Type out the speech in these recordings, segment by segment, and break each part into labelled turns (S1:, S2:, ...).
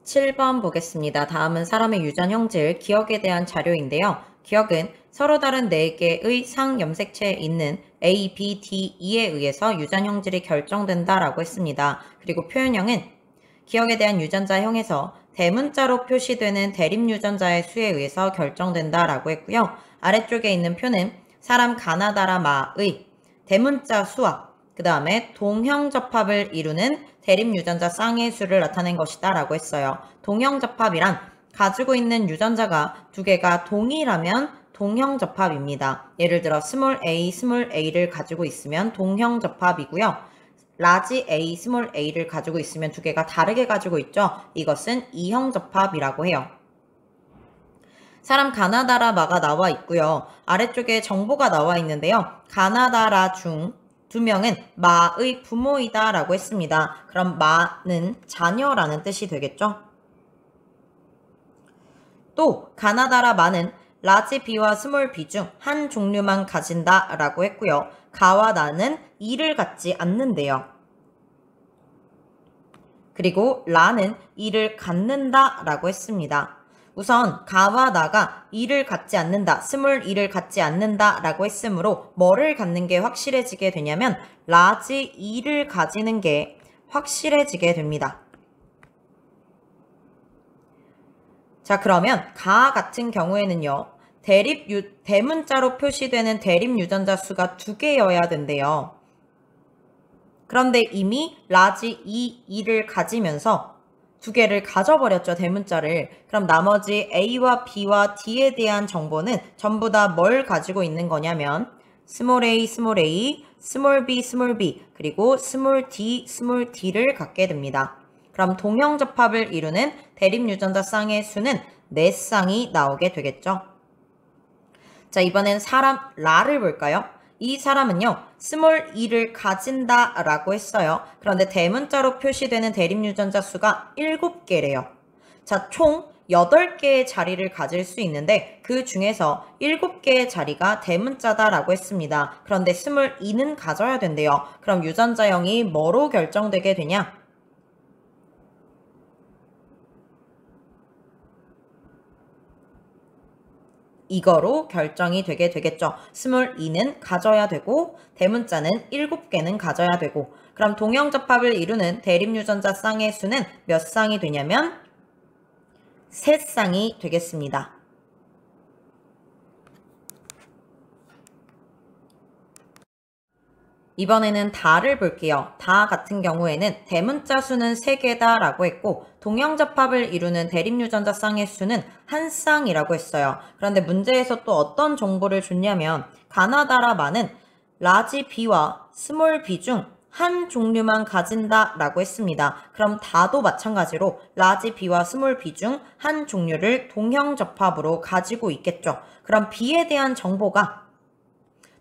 S1: 7번 보겠습니다. 다음은 사람의 유전 형질, 기억에 대한 자료인데요. 기억은 서로 다른 4개의 상염색체에 있는 A, B, D, E에 의해서 유전 형질이 결정된다라고 했습니다. 그리고 표현형은 기억에 대한 유전자형에서 대문자로 표시되는 대립유전자의 수에 의해서 결정된다라고 했고요. 아래쪽에 있는 표는 사람 가나다라 마의 대문자 수와 그 다음에 동형접합을 이루는 대립유전자 쌍의 수를 나타낸 것이다 라고 했어요. 동형접합이란 가지고 있는 유전자가 두 개가 동일하면 동형접합입니다. 예를 들어 스몰 a를 가지고 있으면 동형접합이고요. 라지 A, 스몰 a를 가지고 있으면 두 개가 다르게 가지고 있죠. 이것은 이형접합이라고 해요. 사람 가나다라 마가 나와 있고요. 아래쪽에 정보가 나와 있는데요. 가나다라 중 2명은 마의 부모이다 라고 했습니다. 그럼 마는 자녀라는 뜻이 되겠죠. 또 가나다라 마는 라지 B와 스몰 B 중 한 종류만 가진다 라고 했고요. 가와 나는 이를 갖지 않는데요. 그리고 라는 이를 갖는다 라고 했습니다. 우선 가와 나가 이를 갖지 않는다, 스몰 이를 갖지 않는다 라고 했으므로 뭐를 갖는 게 확실해지게 되냐면 라지 이를 가지는 게 확실해지게 됩니다. 자, 그러면 가 같은 경우에는요. 대문자로 표시되는 대립 유전자 수가 2개여야 된대요. 그런데 이미 라지 E를 가지면서 2개를 가져버렸죠, 대문자를. 그럼 나머지 A와 B와 D에 대한 정보는 전부 다 뭘 가지고 있는 거냐면 스몰 a, 스몰 b, 그리고 스몰 d를 갖게 됩니다. 그럼 동형접합을 이루는 대립유전자 쌍의 수는 4쌍이 나오게 되겠죠. 자, 이번엔 사람 라를 볼까요? 이 사람은요, 스몰 e를 가진다 라고 했어요. 그런데 대문자로 표시되는 대립유전자 수가 7개래요. 자, 총 8개의 자리를 가질 수 있는데 그 중에서 7개의 자리가 대문자다 라고 했습니다. 그런데 스몰 e는 가져야 된대요. 그럼 유전자형이 뭐로 결정되게 되냐? 이거로 결정이 되게 되겠죠. 스몰 e는 가져야 되고 대문자는 7개는 가져야 되고 그럼 동형접합을 이루는 대립유전자 쌍의 수는 몇 쌍이 되냐면 3쌍이 되겠습니다. 이번에는 다를 볼게요. 다 같은 경우에는 대문자 수는 3개다 라고 했고 동형접합을 이루는 대립유전자 쌍의 수는 1쌍이라고 했어요. 그런데 문제에서 또 어떤 정보를 줬냐면 가나다라 마는 라지 B와 스몰 B 중 한 종류만 가진다 라고 했습니다. 그럼 다도 마찬가지로 라지 B와 스몰 B 중 한 종류를 동형접합으로 가지고 있겠죠. 그럼 B에 대한 정보가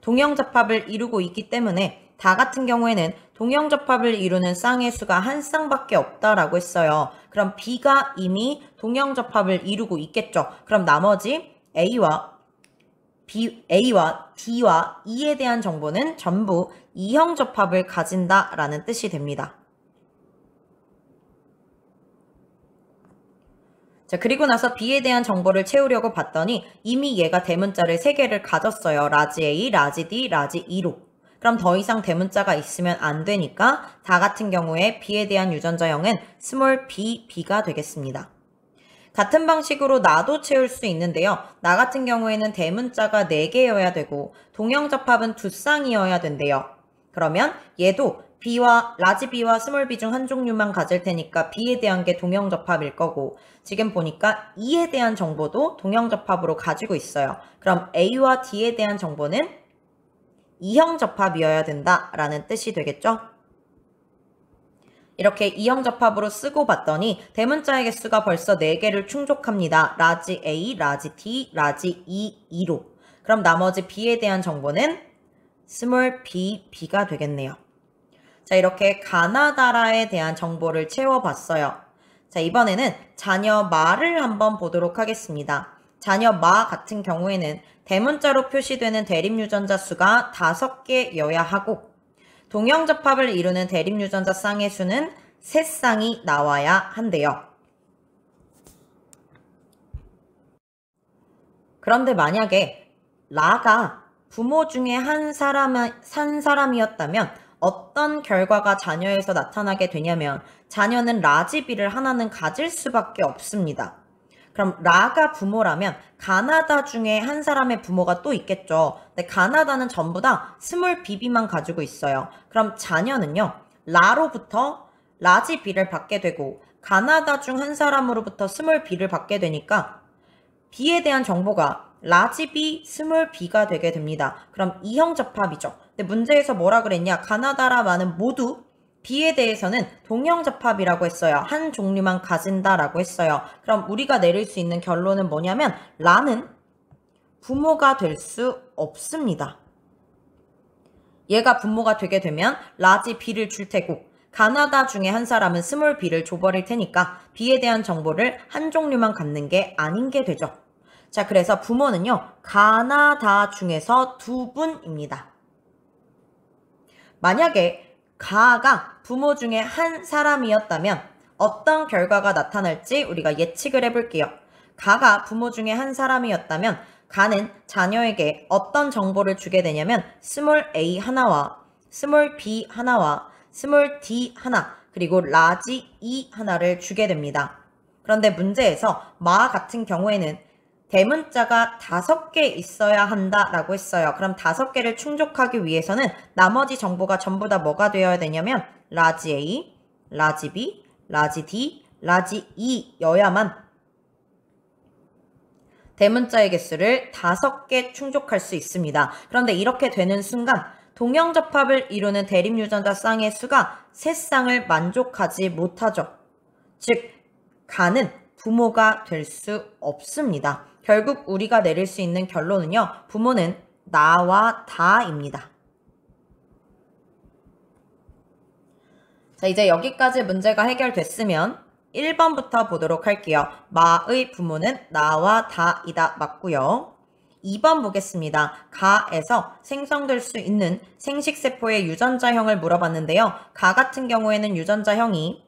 S1: 동형접합을 이루고 있기 때문에 다 같은 경우에는 동형접합을 이루는 쌍의 수가 1쌍밖에 없다라고 했어요. 그럼 B가 이미 동형접합을 이루고 있겠죠. 그럼 나머지 A와 D와 E에 대한 정보는 전부 이형접합을 가진다라는 뜻이 됩니다. 자, 그리고 나서 B에 대한 정보를 채우려고 봤더니 이미 얘가 대문자를 3개를 가졌어요. 라지 A, 라지 D, 라지 E로. 그럼 더 이상 대문자가 있으면 안 되니까 다 같은 경우에 B에 대한 유전자형은 스몰 B가 되겠습니다. 같은 방식으로 나도 채울 수 있는데요. 나 같은 경우에는 대문자가 4개여야 되고 동형접합은 2쌍이어야 된대요. 그러면 얘도 라지 B와 스몰 B 중 한 종류만 가질 테니까 B에 대한 게 동형접합일 거고 지금 보니까 E에 대한 정보도 동형접합으로 가지고 있어요. 그럼 A와 D에 대한 정보는 이형접합이어야 된다라는 뜻이 되겠죠? 이렇게 이형접합으로 쓰고 봤더니 대문자의 개수가 벌써 4개를 충족합니다. 라지 A, 라지 D, 라지 E, E로. 그럼 나머지 B에 대한 정보는 스몰 B가 되겠네요. 자, 이렇게 가나다라에 대한 정보를 채워봤어요. 자, 이번에는 자녀 마를 한번 보도록 하겠습니다. 자녀 마 같은 경우에는 대문자로 표시되는 대립유전자 수가 5개여야 하고 동형접합을 이루는 대립유전자 쌍의 수는 3쌍이 나와야 한대요. 그런데 만약에 라가 부모 중에 한 사람이었다면 어떤 결과가 자녀에서 나타나게 되냐면 자녀는 라지비를 하나는 가질 수밖에 없습니다. 그럼 라가 부모라면 가나다 중에 한 사람의 부모가 또 있겠죠. 근데 가나다는 전부 다 스몰 비비만 가지고 있어요. 그럼 자녀는요. 라로부터 라지비를 받게 되고 가나다 중 한 사람으로부터 스몰 비를 받게 되니까 B에 대한 정보가 라지 B, 스몰 B가 되게 됩니다. 그럼 이형접합이죠. 근데 문제에서 뭐라 그랬냐? 가나다라만은 모두 B에 대해서는 동형접합이라고 했어요. 한 종류만 가진다라고 했어요. 그럼 우리가 내릴 수 있는 결론은 뭐냐면 라는 부모가 될 수 없습니다. 얘가 부모가 되게 되면 라지 B를 줄 테고 가나다 중에 한 사람은 스몰 b를 줘버릴 테니까 b에 대한 정보를 한 종류만 갖는 게 아닌 게 되죠. 자, 그래서 부모는요. 가나다 중에서 두 분입니다. 만약에 가가 부모 중에 한 사람이었다면 어떤 결과가 나타날지 우리가 예측을 해볼게요. 가가 부모 중에 한 사람이었다면 가는 자녀에게 어떤 정보를 주게 되냐면 스몰 a 하나와 스몰 b 하나와 스몰 d 하나 그리고 라지 e 하나를 주게 됩니다. 그런데 문제에서 마 같은 경우에는 대문자가 5개 있어야 한다라고 했어요. 그럼 5개를 충족하기 위해서는 나머지 정보가 전부 다 뭐가 되어야 되냐면 라지 a, 라지 b, 라지 d, 라지 e여야만 대문자의 개수를 5개 충족할 수 있습니다. 그런데 이렇게 되는 순간 동형접합을 이루는 대립유전자 쌍의 수가 3쌍을 만족하지 못하죠. 즉, 가는 부모가 될 수 없습니다. 결국 우리가 내릴 수 있는 결론은요. 부모는 나와 다입니다. 자, 이제 여기까지 문제가 해결됐으면 1번부터 보도록 할게요. 마의 부모는 나와 다이다 맞고요. 2번 보겠습니다. 가에서 생성될 수 있는 생식세포의 유전자형을 물어봤는데요. 가 같은 경우에는 유전자형이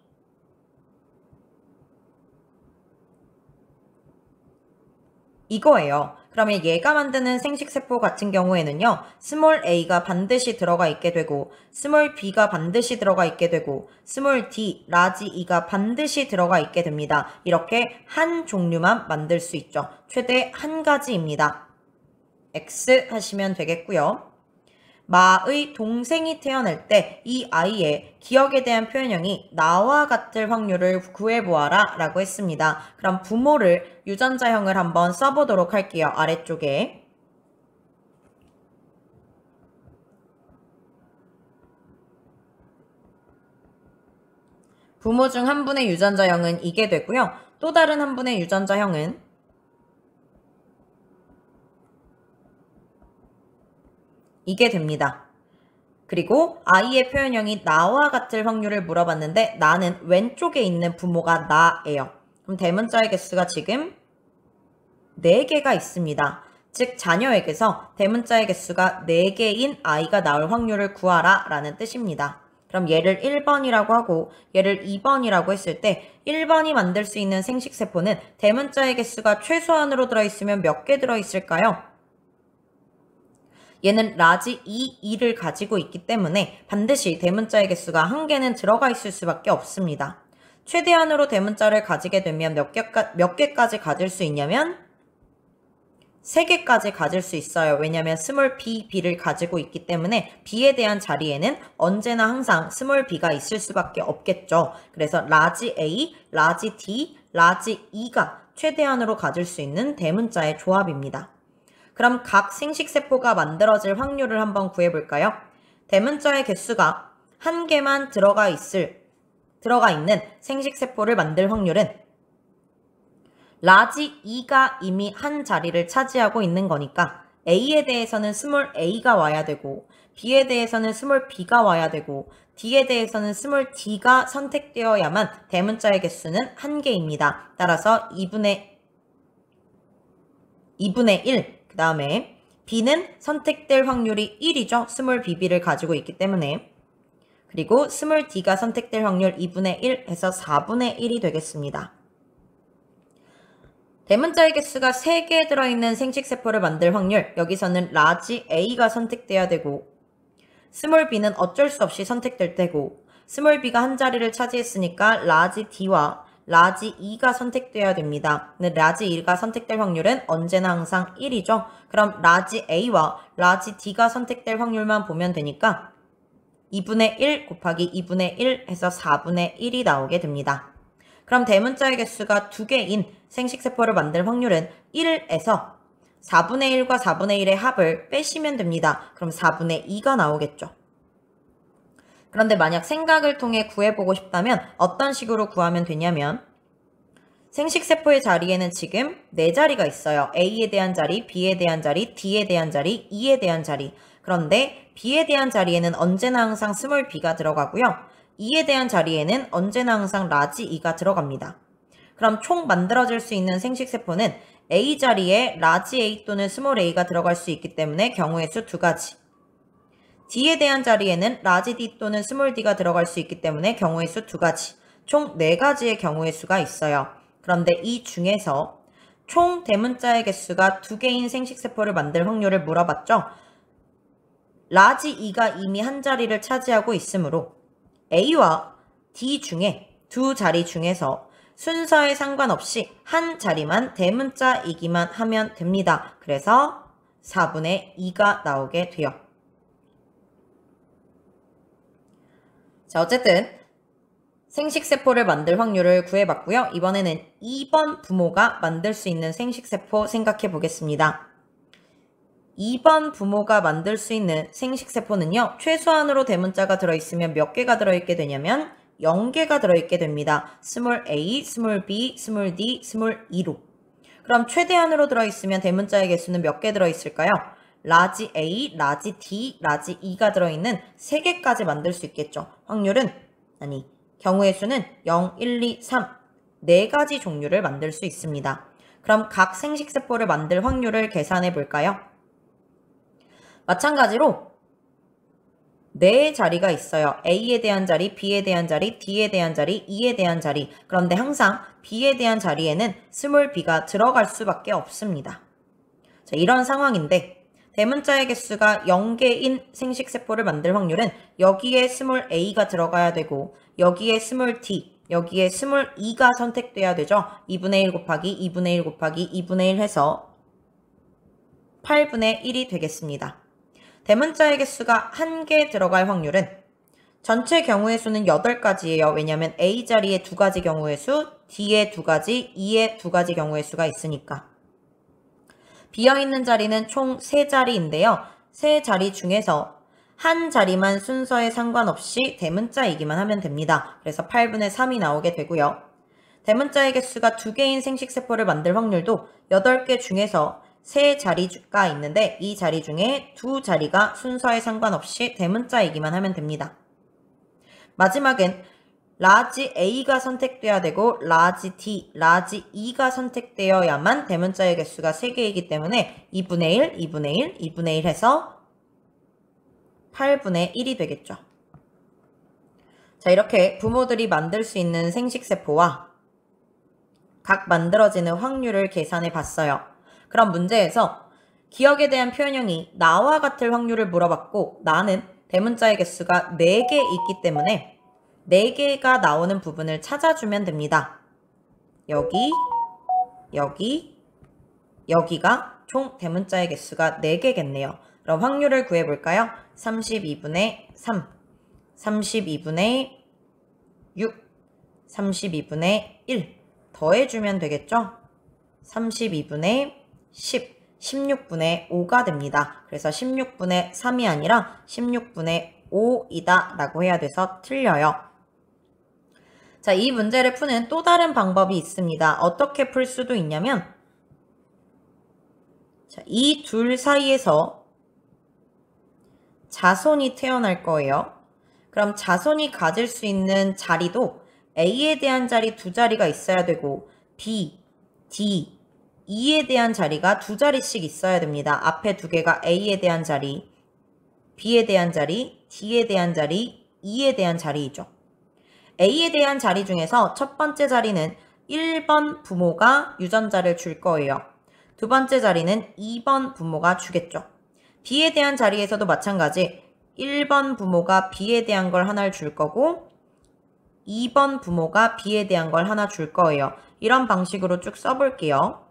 S1: 이거예요. 그러면 얘가 만드는 생식세포 같은 경우에는요. 스몰 a가 반드시 들어가 있게 되고 스몰 b가 반드시 들어가 있게 되고 스몰 d, 라지 e가 반드시 들어가 있게 됩니다. 이렇게 한 종류만 만들 수 있죠. 최대 한 가지입니다. X 하시면 되겠고요. 마의 동생이 태어날 때 이 아이의 기억에 대한 표현형이 나와 같을 확률을 구해보아라 라고 했습니다. 그럼 부모를 유전자형을 한번 써보도록 할게요. 아래쪽에. 부모 중 한 분의 유전자형은 이게 되고요. 또 다른 한 분의 유전자형은 이게 됩니다. 그리고 아이의 표현형이 나와 같을 확률을 물어봤는데 나는 왼쪽에 있는 부모가 나예요. 그럼 대문자의 개수가 지금 4개가 있습니다. 즉 자녀에게서 대문자의 개수가 4개인 아이가 나올 확률을 구하라 라는 뜻입니다. 그럼 얘를 1번이라고 하고 얘를 2번이라고 했을 때 1번이 만들 수 있는 생식세포는 대문자의 개수가 최소한으로 들어있으면 몇 개 들어있을까요? 얘는 라지 E2를 가지고 있기 때문에 반드시 대문자의 개수가 1개는 들어가 있을 수밖에 없습니다. 최대한으로 대문자를 가지게 되면 몇 개까지 가질 수 있냐면 3개까지 가질 수 있어요. 왜냐하면 스몰 b, b를 가지고 있기 때문에 b에 대한 자리에는 언제나 항상 스몰 b가 있을 수밖에 없겠죠. 그래서 라지 a, 라지 d, 라지 e가 최대한으로 가질 수 있는 대문자의 조합입니다. 그럼 각 생식세포가 만들어질 확률을 한번 구해볼까요? 대문자의 개수가 1개만 들어가 있는 생식세포를 만들 확률은 라지 E가 이미 한 자리를 차지하고 있는 거니까 A에 대해서는 스몰 a가 와야 되고 B에 대해서는 스몰 b가 와야 되고 D에 대해서는 스몰 d가 선택되어야만 대문자의 개수는 1개입니다. 따라서 2분의 1, 그 다음에 B는 선택될 확률이 1이죠. 스몰 bb를 가지고 있기 때문에. 그리고 스몰 d가 선택될 확률 2분의 1 해서 4분의 1이 되겠습니다. 대문자의 개수가 3개 들어있는 생식세포를 만들 확률, 여기서는 라지 A가 선택돼야 되고 스몰 b는 어쩔 수 없이 선택될 테고 스몰 b가 한 자리를 차지했으니까 라지 D와 라지 E가 선택돼야 됩니다. 근데 라지 E가 선택될 확률은 언제나 항상 1이죠. 그럼 라지 A와 라지 D가 선택될 확률만 보면 되니까 2분의 1 곱하기 2분의 1 해서 4분의 1이 나오게 됩니다. 그럼 대문자의 개수가 2개인 생식세포를 만들 확률은 1에서 4분의 1과 4분의 1의 합을 빼시면 됩니다. 그럼 4분의 2가 나오겠죠. 그런데 만약 생각을 통해 구해보고 싶다면 어떤 식으로 구하면 되냐면 생식세포의 자리에는 지금 4자리가 있어요. A에 대한 자리, B에 대한 자리, D에 대한 자리, E에 대한 자리. 그런데 B에 대한 자리에는 언제나 항상 스몰 b가 들어가고요. E에 대한 자리에는 언제나 항상 라지 E가 들어갑니다. 그럼 총 만들어질 수 있는 생식세포는 A 자리에 라지 A 또는 스몰 a가 들어갈 수 있기 때문에 경우의 수 2가지. D에 대한 자리에는 라지 D 또는 스몰 d가 들어갈 수 있기 때문에 경우의 수 2가지. 총 4가지의 경우의 수가 있어요. 그런데 이 중에서 총 대문자의 개수가 2개인 생식세포를 만들 확률을 물어봤죠. 라지 E가 이미 한 자리를 차지하고 있으므로 A와 D 중에 2자리 중에서 순서에 상관없이 한 자리만 대문자이기만 하면 됩니다. 그래서 4분의 2가 나오게 돼요. 자, 어쨌든 생식세포를 만들 확률을 구해봤고요. 이번에는 2번 부모가 만들 수 있는 생식세포 생각해 보겠습니다. 2번 부모가 만들 수 있는 생식세포는요. 최소한으로 대문자가 들어있으면 몇 개가 들어있게 되냐면 0개가 들어있게 됩니다. 스몰 a, 스몰 b, 스몰 d, 스몰 e로. 그럼 최대한으로 들어있으면 대문자의 개수는 몇 개 들어있을까요? 라지 a, 라지 d, 라지 e가 들어있는 3개까지 만들 수 있겠죠. 확률은, 경우의 수는 0, 1, 2, 3, 4가지 종류를 만들 수 있습니다. 그럼 각 생식세포를 만들 확률을 계산해 볼까요? 마찬가지로 4자리가 있어요. A에 대한 자리, B에 대한 자리, D에 대한 자리, E에 대한 자리. 그런데 항상 B에 대한 자리에는 스몰 b가 들어갈 수밖에 없습니다. 자, 이런 상황인데 대문자의 개수가 0개인 생식세포를 만들 확률은 여기에 스몰 a가 들어가야 되고 여기에 스몰 d, 여기에 스몰 e가 선택돼야 되죠. 2분의 1 곱하기 2분의 1 곱하기 2분의 1 해서 8분의 1이 되겠습니다. 대문자의 개수가 1개 들어갈 확률은 전체 경우의 수는 8가지예요. 왜냐하면 A 자리에 2가지 경우의 수, D에 2가지, E에 2가지 경우의 수가 있으니까. 비어있는 자리는 총 3자리인데요. 3자리 중에서 한 자리만 순서에 상관없이 대문자이기만 하면 됩니다. 그래서 8분의 3이 나오게 되고요. 대문자의 개수가 2개인 생식세포를 만들 확률도 8개 중에서 3자리가 있는데 이 자리 중에 2자리가 순서에 상관없이 대문자이기만 하면 됩니다. 마지막엔 라지 A가 선택돼야 되고 라지 D, 라지 E가 선택되어야만 대문자의 개수가 3개이기 때문에 2분의 1, 2분의 1, 2분의 1 해서 8분의 1이 되겠죠. 자, 이렇게 부모들이 만들 수 있는 생식세포와 각 만들어지는 확률을 계산해 봤어요. 그럼 문제에서 기억에 대한 표현형이 나와 같을 확률을 물어봤고 나는 대문자의 개수가 4개 있기 때문에 4개가 나오는 부분을 찾아주면 됩니다. 여기, 여기, 여기가 총 대문자의 개수가 4개겠네요. 그럼 확률을 구해볼까요? 32분의 3, 32분의 6, 32분의 1 더해주면 되겠죠? 32분의 10, 16분의 5가 됩니다. 그래서 16분의 3이 아니라 16분의 5이다 라고 해야 돼서 틀려요. 자, 이 문제를 푸는 또 다른 방법이 있습니다. 어떻게 풀 수도 있냐면 자, 이 둘 사이에서 자손이 태어날 거예요. 그럼 자손이 가질 수 있는 자리도 A에 대한 자리 2자리가 있어야 되고 B, D, E에 대한 자리가 2자리씩 있어야 됩니다. 앞에 2개가 A에 대한 자리, B에 대한 자리, D에 대한 자리, E에 대한 자리이죠. A에 대한 자리 중에서 첫 번째 자리는 1번 부모가 유전자를 줄 거예요. 두 번째 자리는 2번 부모가 주겠죠. B에 대한 자리에서도 마찬가지 1번 부모가 B에 대한 걸 하나를 줄 거고 2번 부모가 B에 대한 걸 하나 줄 거예요. 이런 방식으로 쭉 써볼게요.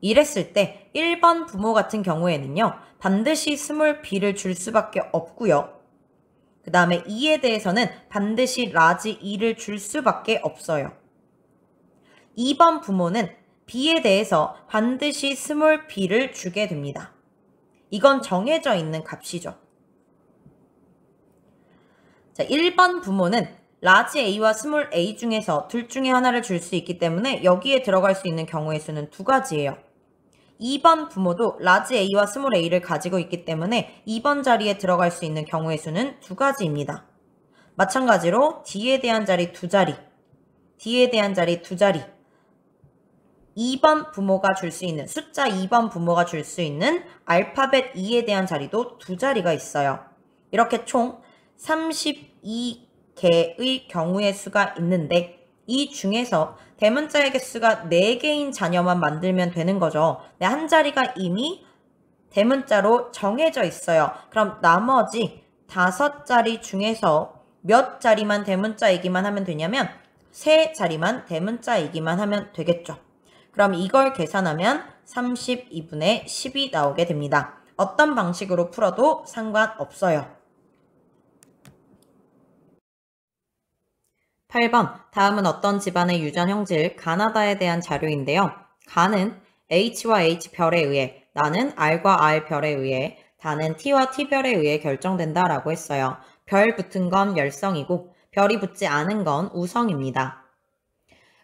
S1: 이랬을 때 1번 부모 같은 경우에는요. 반드시 스몰 b를 줄 수밖에 없고요. 그 다음에 2에 대해서는 반드시 라지 e를 줄 수밖에 없어요. 2번 부모는 b에 대해서 반드시 스몰 b를 주게 됩니다. 이건 정해져 있는 값이죠. 자, 1번 부모는 라지 a와 스몰 a 중에서 둘 중에 하나를 줄 수 있기 때문에 여기에 들어갈 수 있는 경우의 수는 두 가지예요. 2번 부모도 라지 a와 스몰 a를 가지고 있기 때문에 2번 자리에 들어갈 수 있는 경우의 수는 두 가지입니다. 마찬가지로 D에 대한 자리 두 자리, D에 대한 자리 두 자리, 2번 부모가 줄 수 있는, 숫자 2번 부모가 줄 수 있는 알파벳 2에 대한 자리도 두 자리가 있어요. 이렇게 총 32개의 경우의 수가 있는데 이 중에서 대문자의 개수가 4개인 자녀만 만들면 되는 거죠. 한 자리가 이미 대문자로 정해져 있어요. 그럼 나머지 5자리 중에서 몇 자리만 대문자이기만 하면 되냐면 3자리만 대문자이기만 하면 되겠죠. 그럼 이걸 계산하면 32분의 10이 나오게 됩니다. 어떤 방식으로 풀어도 상관없어요. 8번, 다음은 어떤 집안의 유전 형질 가나다에 대한 자료인데요. 가는 H와 H별에 의해, 나는 R과 R별에 의해, 다는 T와 T별에 의해 결정된다 라고 했어요. 별 붙은 건 열성이고 별이 붙지 않은 건 우성입니다.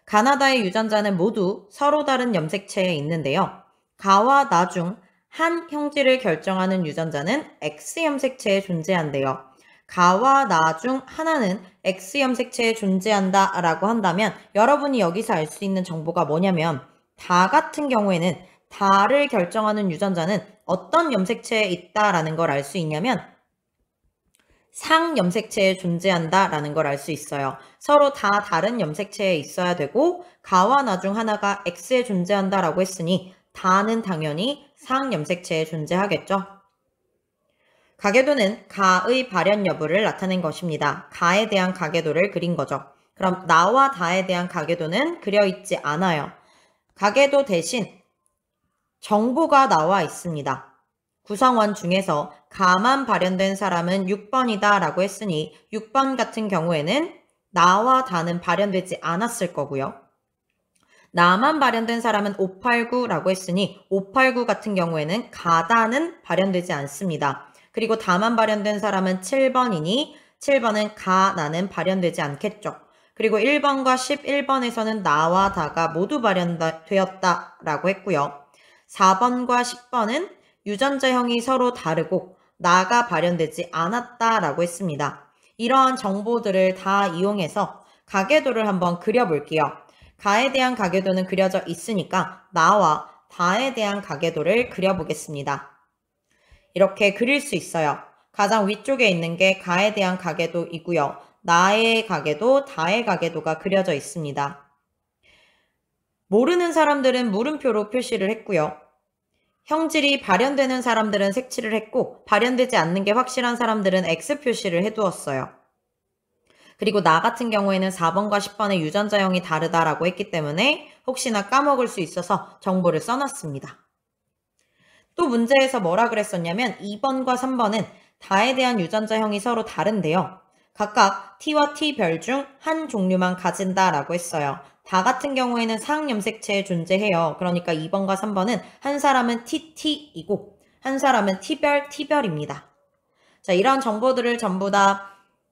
S1: 가나다의 유전자는 모두 서로 다른 염색체에 있는데요. 가와 나 중 한 형질을 결정하는 유전자는 X 염색체에 존재한대요. 가와 나 중 하나는 X 염색체에 존재한다 라고 한다면 여러분이 여기서 알 수 있는 정보가 뭐냐면 다 같은 경우에는 다를 결정하는 유전자는 어떤 염색체에 있다라는 걸 알 수 있냐면 상 염색체에 존재한다 라는 걸 알 수 있어요. 서로 다 다른 염색체에 있어야 되고 가와 나 중 하나가 X에 존재한다 라고 했으니 다는 당연히 상 염색체에 존재하겠죠. 가계도는 가의 발현 여부를 나타낸 것입니다. 가에 대한 가계도를 그린 거죠. 그럼 나와 다에 대한 가계도는 그려 있지 않아요. 가계도 대신 정보가 나와 있습니다. 구성원 중에서 가만 발현된 사람은 6번이다 라고 했으니 6번 같은 경우에는 나와 다는 발현되지 않았을 거고요. 나만 발현된 사람은 589라고 했으니 589 같은 경우에는 가다는 발현되지 않습니다. 그리고 다만 발현된 사람은 7번이니 7번은 가, 나는 발현되지 않겠죠. 그리고 1번과 11번에서는 나와 다가 모두 발현되었다라고 했고요. 4번과 10번은 유전자형이 서로 다르고 나가 발현되지 않았다라고 했습니다. 이러한 정보들을 다 이용해서 가계도를 한번 그려볼게요. 가에 대한 가계도는 그려져 있으니까 나와 다에 대한 가계도를 그려보겠습니다. 이렇게 그릴 수 있어요. 가장 위쪽에 있는 게 가에 대한 가계도이고요. 나의 가계도, 다의 가계도가 그려져 있습니다. 모르는 사람들은 물음표로 표시를 했고요. 형질이 발현되는 사람들은 색칠을 했고 발현되지 않는 게 확실한 사람들은 X 표시를 해두었어요. 그리고 나 같은 경우에는 4번과 10번의 유전자형이 다르다라고 했기 때문에 혹시나 까먹을 수 있어서 정보를 써놨습니다. 또 문제에서 뭐라 그랬었냐면 2번과 3번은 다에 대한 유전자형이 서로 다른데요. 각각 T와 T별 중 한 종류만 가진다라고 했어요. 다 같은 경우에는 상염색체에 존재해요. 그러니까 2번과 3번은 한 사람은 TT이고 한 사람은 T별, T별입니다. 자, 이런 정보들을 전부 다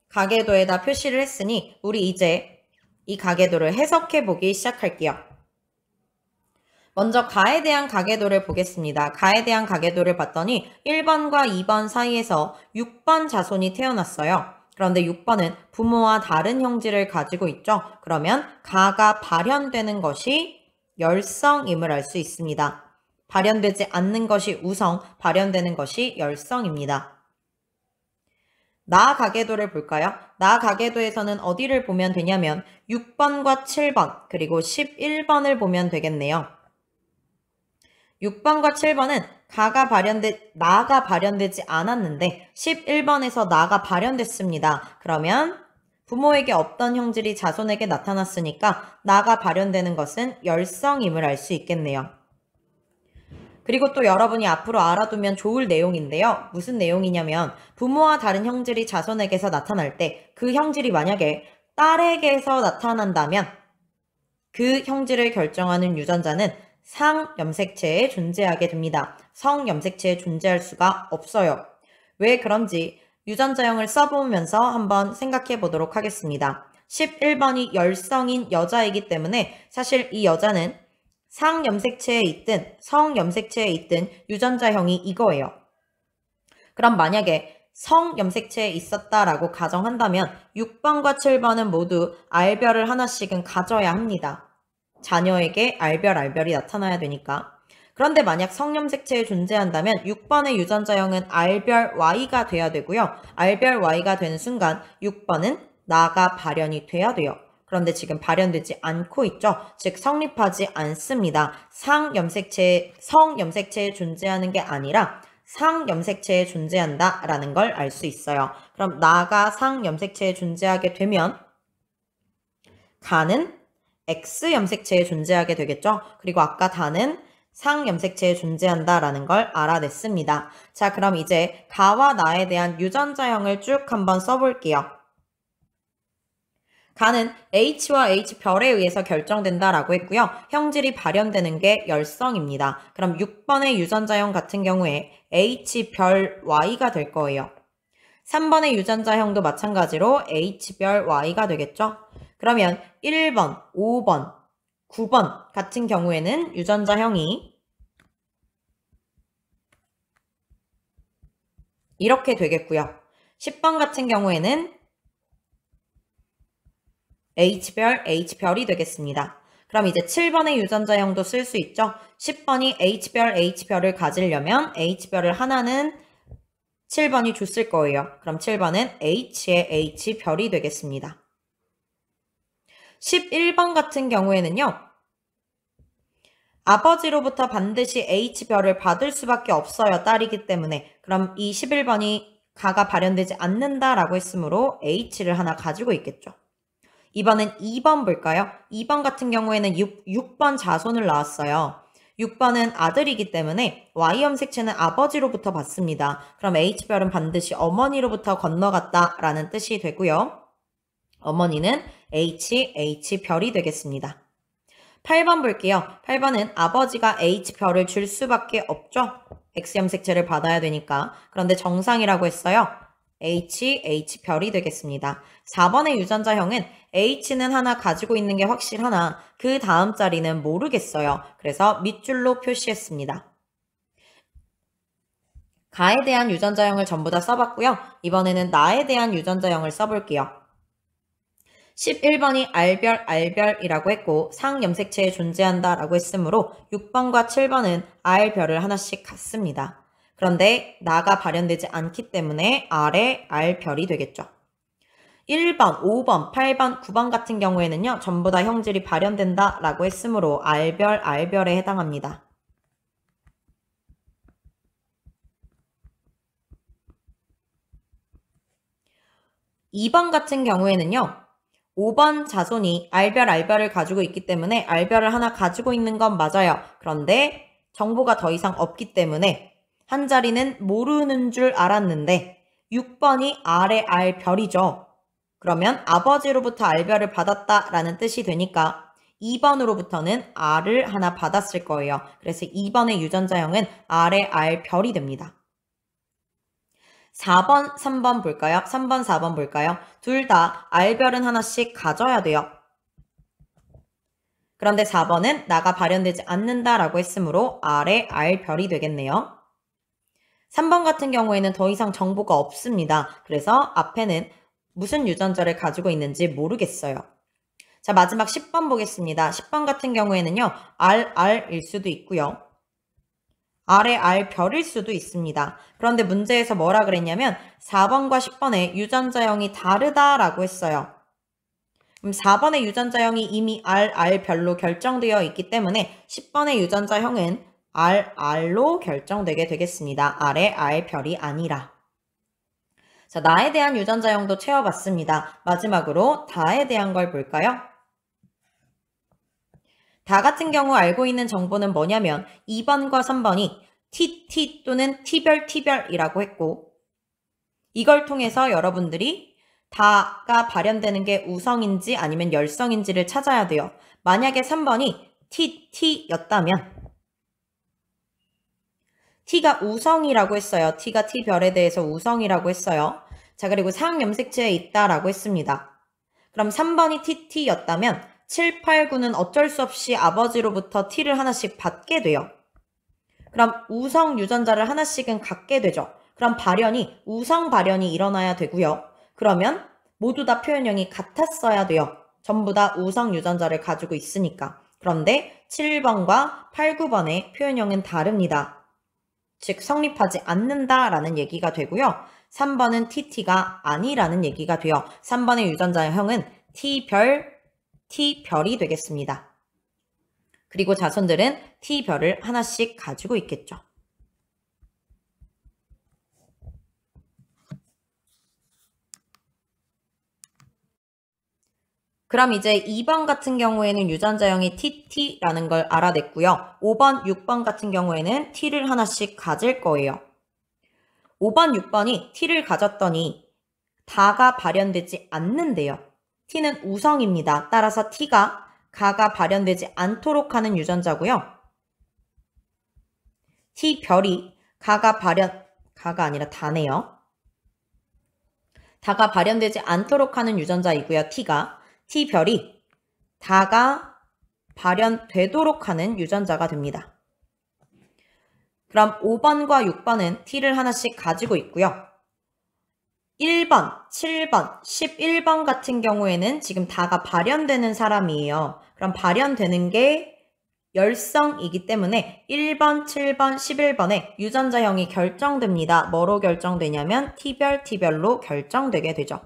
S1: 가계도에다 표시를 했으니 우리 이제 이 가계도를 해석해 보기 시작할게요. 먼저 가에 대한 가계도를 보겠습니다. 가에 대한 가계도를 봤더니 1번과 2번 사이에서 6번 자손이 태어났어요. 그런데 6번은 부모와 다른 형질을 가지고 있죠. 그러면 가가 발현되는 것이 열성임을 알 수 있습니다. 발현되지 않는 것이 우성, 발현되는 것이 열성입니다. 나가계도를 볼까요? 나가계도에서는 어디를 보면 되냐면 6번과 7번 그리고 11번을 보면 되겠네요. 6번과 7번은 나가 발현되지 않았는데 11번에서 나가 발현됐습니다. 그러면 부모에게 없던 형질이 자손에게 나타났으니까 나가 발현되는 것은 열성임을 알 수 있겠네요. 그리고 또 여러분이 앞으로 알아두면 좋을 내용인데요. 무슨 내용이냐면 부모와 다른 형질이 자손에게서 나타날 때 그 형질이 만약에 딸에게서 나타난다면 그 형질을 결정하는 유전자는 상염색체에 존재하게 됩니다. 성염색체에 존재할 수가 없어요. 왜 그런지 유전자형을 써보면서 한번 생각해 보도록 하겠습니다. 11번이 열성인 여자이기 때문에 사실 이 여자는 상염색체에 있든 성염색체에 있든 유전자형이 이거예요. 그럼 만약에 성염색체에 있었다라고 가정한다면 6번과 7번은 모두 R별을 하나씩은 가져야 합니다. 자녀에게 R별이 나타나야 되니까. 그런데 만약 성염색체에 존재한다면 6번의 유전자형은 R별 Y가 돼야 되고요. R별 Y가 되는 순간 6번은 나가 발현이 돼야 돼요. 그런데 지금 발현되지 않고 있죠. 즉 성립하지 않습니다. 성염색체에 존재하는 게 아니라 상염색체에 존재한다라는 걸 알 수 있어요. 그럼 나가 상염색체에 존재하게 되면 가는 X염색체에 존재하게 되겠죠. 그리고 아까 다는 상염색체에 존재한다라는 걸 알아냈습니다. 자, 그럼 이제 가와 나에 대한 유전자형을 쭉 한번 써볼게요. 가는 H와 H별에 의해서 결정된다라고 했고요. 형질이 발현되는 게 열성입니다. 그럼 6번의 유전자형 같은 경우에 H별 Y가 될 거예요. 3번의 유전자형도 마찬가지로 H별 Y가 되겠죠. 그러면 1번, 5번, 9번 같은 경우에는 유전자형이 이렇게 되겠고요. 10번 같은 경우에는 H별이 되겠습니다. 그럼 이제 7번의 유전자형도 쓸 수 있죠. 10번이 H별을 가지려면 H별을 하나는 7번이 줬을 거예요. 그럼 7번은 H의 H별이 되겠습니다. 11번 같은 경우에는요. 아버지로부터 반드시 H별을 받을 수밖에 없어요. 딸이기 때문에. 그럼 이 11번이 가가 발현되지 않는다라고 했으므로 H를 하나 가지고 있겠죠. 이번엔 2번 볼까요? 2번 같은 경우에는 6번 자손을 낳았어요. 6번은 아들이기 때문에 Y염색체는 아버지로부터 받습니다. 그럼 H별은 반드시 어머니로부터 건너갔다라는 뜻이 되고요. 어머니는 H별이 되겠습니다. 8번 볼게요. 8번은 아버지가 H별을 줄 수밖에 없죠. X염색체를 받아야 되니까. 그런데 정상이라고 했어요. H별이 되겠습니다. 4번의 유전자형은 H는 하나 가지고 있는 게 확실하나 그 다음 자리는 모르겠어요. 그래서 밑줄로 표시했습니다. 가에 대한 유전자형을 전부 다 써봤고요. 이번에는 나에 대한 유전자형을 써볼게요. 11번이 R별이라고 했고 상염색체에 존재한다라고 했으므로 6번과 7번은 R별을 하나씩 갖습니다. 그런데 나가 발현되지 않기 때문에 R의 R별이 되겠죠. 1번, 5번, 8번, 9번 같은 경우에는요. 전부 다 형질이 발현된다라고 했으므로 R별에 해당합니다. 2번 같은 경우에는요. 5번 자손이 R별을 가지고 있기 때문에 R별을 하나 가지고 있는 건 맞아요. 그런데 정보가 더 이상 없기 때문에 한 자리는 모르는 줄 알았는데 6번이 R의 R별이죠. 그러면 아버지로부터 R별을 받았다라는 뜻이 되니까 2번으로부터는 R을 하나 받았을 거예요. 그래서 2번의 유전자형은 R의 R별이 됩니다. 4번, 3번 볼까요? 3번, 4번 볼까요? 둘 다 R별은 하나씩 가져야 돼요. 그런데 4번은 나가 발현되지 않는다라고 했으므로 R의 R별이 되겠네요. 3번 같은 경우에는 더 이상 정보가 없습니다. 그래서 앞에는 무슨 유전자를 가지고 있는지 모르겠어요. 자, 마지막 10번 보겠습니다. 10번 같은 경우에는요. RR일 수도 있고요. R의 R별일 수도 있습니다. 그런데 문제에서 뭐라 그랬냐면 4번과 10번의 유전자형이 다르다라고 했어요. 그럼 4번의 유전자형이 이미 R별로 결정되어 있기 때문에 10번의 유전자형은 RR로 결정되게 되겠습니다. R의 R별이 아니라. 자, 나에 대한 유전자형도 채워봤습니다. 마지막으로 다에 대한 걸 볼까요? 다 같은 경우 알고 있는 정보는 뭐냐면 2번과 3번이 TT 또는 T별이라고 했고 이걸 통해서 여러분들이 다가 발현되는 게 우성인지 아니면 열성인지를 찾아야 돼요. 만약에 3번이 TT였다면 T가 우성이라고 했어요. T가 T별에 대해서 우성이라고 했어요. 자, 그리고 상염색체에 있다라고 했습니다. 그럼 3번이 TT였다면 7, 8, 9는 어쩔 수 없이 아버지로부터 T를 하나씩 받게 돼요. 그럼 우성 유전자를 하나씩은 갖게 되죠. 그럼 발현이 우성 발현이 일어나야 되고요. 그러면 모두 다 표현형이 같았어야 돼요. 전부 다 우성 유전자를 가지고 있으니까. 그런데 7번과 8, 9번의 표현형은 다릅니다. 즉 성립하지 않는다라는 얘기가 되고요. 3번은 TT가 아니라는 얘기가 돼요. 3번의 유전자형은 T별이 되겠습니다. 그리고 자손들은 T별을 하나씩 가지고 있겠죠. 그럼 이제 2번 같은 경우에는 유전자형이 TT라는 걸 알아냈고요. 5번, 6번 같은 경우에는 T를 하나씩 가질 거예요. 5번, 6번이 T를 가졌더니 다가 발현되지 않는데요. T는 우성입니다. 따라서 T가 가가 발현되지 않도록 하는 유전자고요. T별이 가가 아니라 다네요. 다가 발현되지 않도록 하는 유전자이고요. T별이 다가 발현되도록 하는 유전자가 됩니다. 그럼 5번과 6번은 T를 하나씩 가지고 있고요. 1번, 7번, 11번 같은 경우에는 지금 다가 발현되는 사람이에요. 그럼 발현되는 게 열성이기 때문에 1번, 7번, 11번의 유전자형이 결정됩니다. 뭐로 결정되냐면 T별로 결정되게 되죠.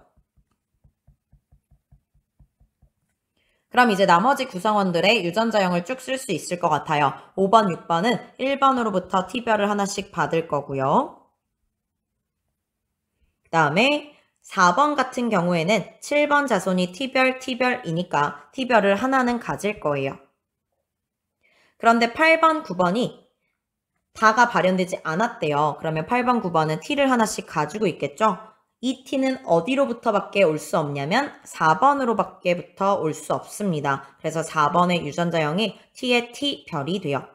S1: 그럼 이제 나머지 구성원들의 유전자형을 쭉 쓸 수 있을 것 같아요. 5번, 6번은 1번으로부터 T별을 하나씩 받을 거고요. 그 다음에 4번 같은 경우에는 7번 자손이 T별이니까 T별을 하나는 가질 거예요. 그런데 8번, 9번이 다가 발현되지 않았대요. 그러면 8번, 9번은 T를 하나씩 가지고 있겠죠? 이 T는 어디로부터 밖에 올 수 없냐면 4번으로 밖에부터 올 수 없습니다. 그래서 4번의 유전자형이 T의 T별이 돼요.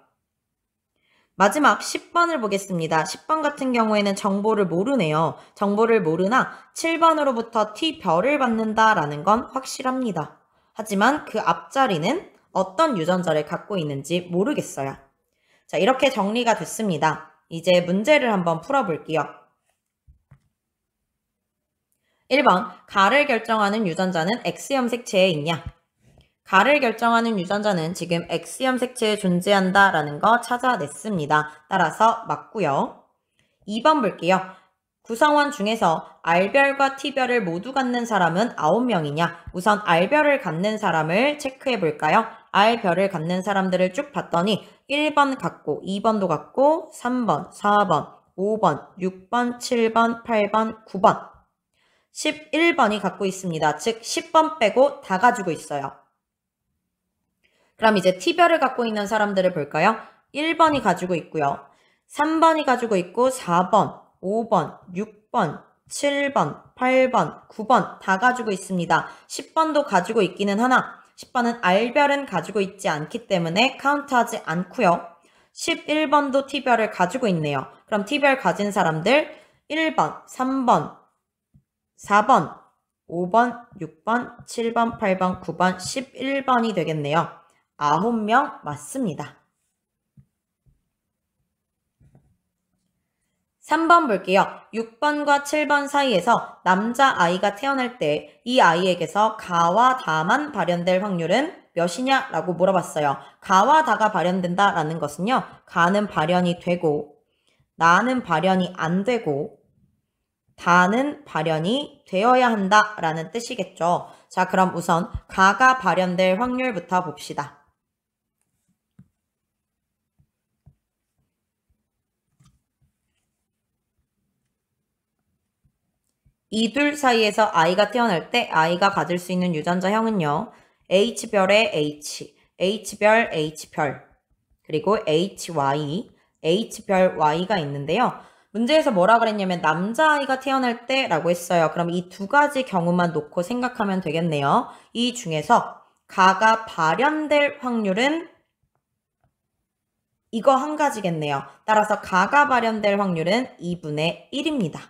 S1: 마지막 10번을 보겠습니다. 10번 같은 경우에는 정보를 모르네요. 정보를 모르나 7번으로부터 T별을 받는다라는 건 확실합니다. 하지만 그 앞자리는 어떤 유전자를 갖고 있는지 모르겠어요. 자, 이렇게 정리가 됐습니다. 이제 문제를 한번 풀어볼게요. 1번, 가를 결정하는 유전자는 X염 색체에 있냐? 가를 결정하는 유전자는 지금 X염 색체에 존재한다라는 거 찾아냈습니다. 따라서 맞고요. 2번 볼게요. 구성원 중에서 R별과 T별을 모두 갖는 사람은 9명이냐? 우선 R별을 갖는 사람을 체크해 볼까요? R별을 갖는 사람들을 쭉 봤더니 1번 갖고, 2번도 갖고, 3번, 4번, 5번, 6번, 7번, 8번, 9번. 11번이 갖고 있습니다. 즉 10번 빼고 다 가지고 있어요. 그럼 이제 T별을 갖고 있는 사람들을 볼까요? 1번이 가지고 있고요. 3번이 가지고 있고 4번, 5번, 6번, 7번, 8번, 9번 다 가지고 있습니다. 10번도 가지고 있기는 하나 10번은 R별은 가지고 있지 않기 때문에 카운트하지 않고요. 11번도 T별을 가지고 있네요. 그럼 T별 가진 사람들 1번, 3번, 4번, 5번, 6번, 7번, 8번, 9번, 11번이 되겠네요. 9명 맞습니다. 3번 볼게요. 6번과 7번 사이에서 남자아이가 태어날 때 이 아이에게서 가와 다만 발현될 확률은 몇이냐? 라고 물어봤어요. 가와 다가 발현된다 라는 것은요. 가는 발현이 되고 나는 발현이 안 되고 다는 발현이 되어야 한다 라는 뜻이겠죠. 자, 그럼 우선 가가 발현될 확률부터 봅시다. 이 둘 사이에서 아이가 태어날 때 아이가 가질 수 있는 유전자형은요. H별의 H, H별 H별, 그리고 HY, H별 Y가 있는데요. 문제에서 뭐라 그랬냐면 남자아이가 태어날 때 라고 했어요. 그럼 이 두 가지 경우만 놓고 생각하면 되겠네요. 이 중에서 가가 발현될 확률은 이거 한 가지겠네요. 따라서 가가 발현될 확률은 2분의 1입니다.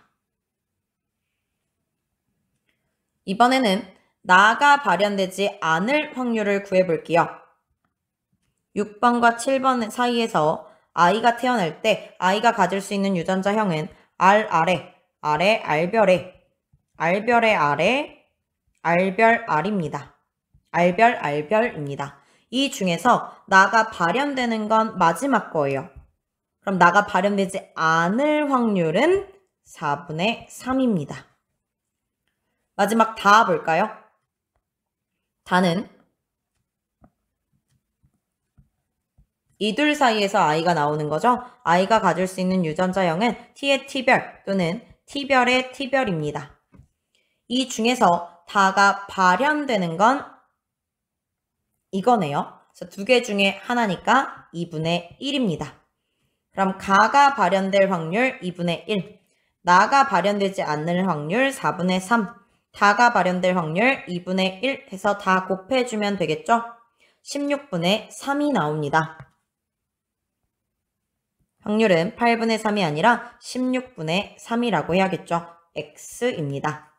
S1: 이번에는 나가 발현되지 않을 확률을 구해볼게요. 6번과 7번 사이에서 아이가 태어날 때 아이가 가질 수 있는 유전자형은 R 아래, R별의 아래, R별 R입니다. R별 R별입니다. 이 중에서 나가 발현되는 건 마지막 거예요. 그럼 나가 발현되지 않을 확률은 4분의 3입니다. 마지막 다 볼까요? 다는 이 둘 사이에서 아이가 나오는 거죠. 아이가 가질 수 있는 유전자형은 T의 T별 또는 T별의 T별입니다. 이 중에서 다가 발현되는 건 이거네요. 그래서 두 개 중에 하나니까 2분의 1입니다. 그럼 가가 발현될 확률 2분의 1, 나가 발현되지 않을 확률 4분의 3, 다가 발현될 확률 2분의 1 해서 다 곱해주면 되겠죠? 16분의 3이 나옵니다. 확률은 8분의 3이 아니라 16분의 3이라고 해야겠죠? X입니다.